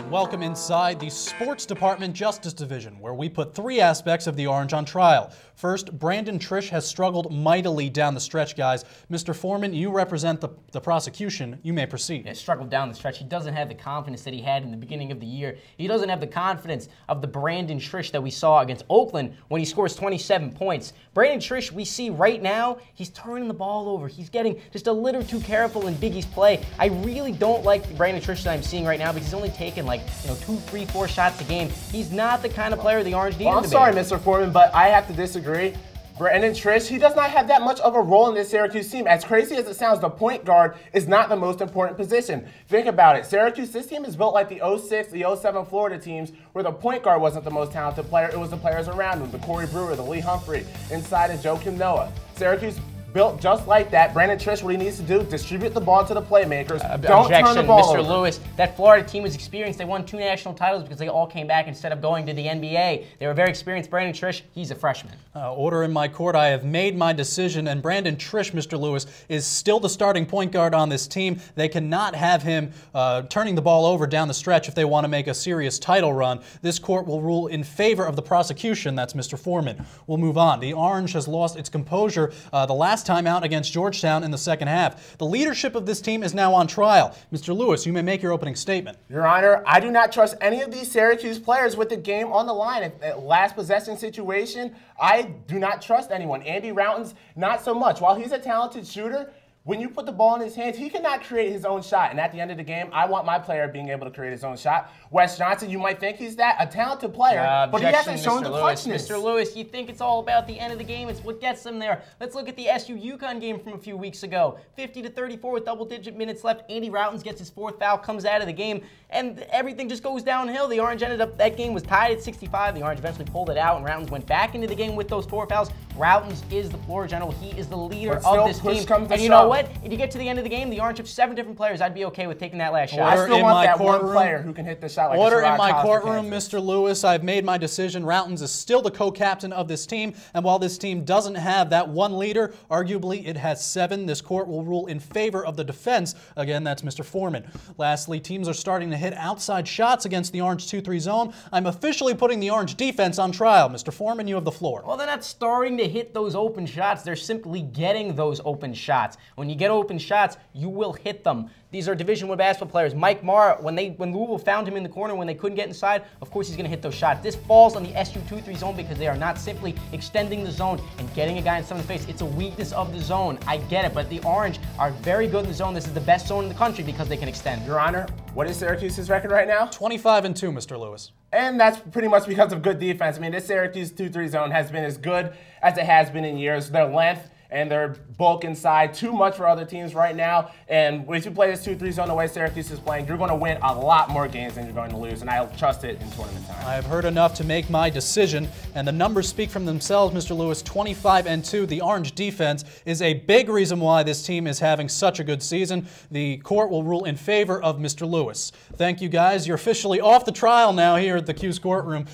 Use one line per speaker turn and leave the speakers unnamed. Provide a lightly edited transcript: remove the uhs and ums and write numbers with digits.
and welcome inside the Sports Department Justice Division, where we put three aspects of the Orange on trial. First, Brandon Triche has struggled mightily down the stretch, guys. Mr. Foreman, you represent the prosecution. You may proceed.
Yeah, struggled down the stretch. He doesn't have the confidence that he had in the beginning of the year. He doesn't have the confidence of the Brandon Triche that we saw against Oakland when he scores 27 points. Brandon Triche, we see right now, he's turning the ball over. He's getting just a little too careful in Biggie's play. I really don't like the Brandon Triche that I'm seeing right now because he's only taking like 2, 3, 4 shots a game. He's not the kind of player the Orange need him to be.
I'm sorry, Mr. Foreman, but I have to disagree. Brandon Triche, he does not have that much of a role in this Syracuse team. As crazy as it sounds, the point guard is not the most important position. Think about it. Syracuse, this team is built like the 06, the 07 Florida teams, where the point guard wasn't the most talented player. It was the players around him, the Corey Brewer, the Lee Humphrey, inside of Joakim Noah. Syracuse built just like that. Brandon Triche, what he needs to do, distribute the ball to the playmakers. Don't turn the ball
Mr.
over.
Lewis, that Florida team was experienced. They won 2 national titles because they all came back instead of going to the NBA. They were very experienced. Brandon Triche, he's a freshman.
Order in my court. I have made my decision, and Brandon Triche, Mr. Lewis, is still the starting point guard on this team. They cannot have him turning the ball over down the stretch if they want to make a serious title run. This court will rule in favor of the prosecution. That's Mr. Foreman. We'll move on. The Orange has lost its composure the last time out against Georgetown in the second half. The leadership of this team is now on trial. Mr. Lewis, you may make your opening statement.
Your Honor, I do not trust any of these Syracuse players with the game on the line. At last possession situation, I do not trust anyone. Andy Rautins, not so much. While he's a talented shooter, when you put the ball in his hands, he cannot create his own shot. And at the end of the game, I want my player being able to create his own shot. Wes Johnson, you might think he's a talented player, but he hasn't shown the clutchness.
Mr. Lewis, you think it's all about the end of the game. It's what gets them there. Let's look at the SU-UConn game from a few weeks ago. 50-34 with double-digit minutes left. Andy Rautins gets his 4th foul, comes out of the game, and everything just goes downhill. The Orange ended up, that game was tied at 65. The Orange eventually pulled it out, and Rautins went back into the game with those 4 fouls. Rautins is the floor general. He is the leader of this team. And you know what? If you get to the end of the game, the Orange have 7 different players. I'd be okay with taking that last shot.
I still want that one player who can hit the shot like
Order in my courtroom, Mr. Lewis. I've made my decision. Rautins is still the co-captain of this team, and while this team doesn't have that one leader, arguably it has 7. This court will rule in favor of the defense. Again, that's Mr. Foreman. Lastly, teams are starting to hit outside shots against the Orange 2-3 zone. I'm officially putting the Orange defense on trial. Mr. Foreman, you have the floor.
Well, they're not starting to hit those open shots. They're simply getting those open shots. When you get open shots, you will hit them. These are Division I basketball players. Mike Mara, when Louisville found him in the corner, when they couldn't get inside, of course he's going to hit those shots. This falls on the SU-2-3 zone because they are not simply extending the zone and getting a guy in someone's face. It's a weakness of the zone. I get it, but the Orange are very good in the zone. This is the best zone in the country because they can extend.
Your Honor, what is Syracuse's record right now?
25-2, Mr. Lewis.
And that's pretty much because of good defense. I mean, this Syracuse 2-3 zone has been as good as it has been in years. Their length and their bulk inside, too much for other teams right now. And if you play this 2-3 zone the way Syracuse is playing, you're going to win a lot more games than you're going to lose, and I'll trust it in tournament time.
I have heard enough to make my decision, and the numbers speak for themselves, Mr. Lewis. 25-2. The Orange defense is a big reason why this team is having such a good season. The court will rule in favor of Mr. Lewis. Thank you, guys. You're officially off the trial now here at the Cuse courtroom.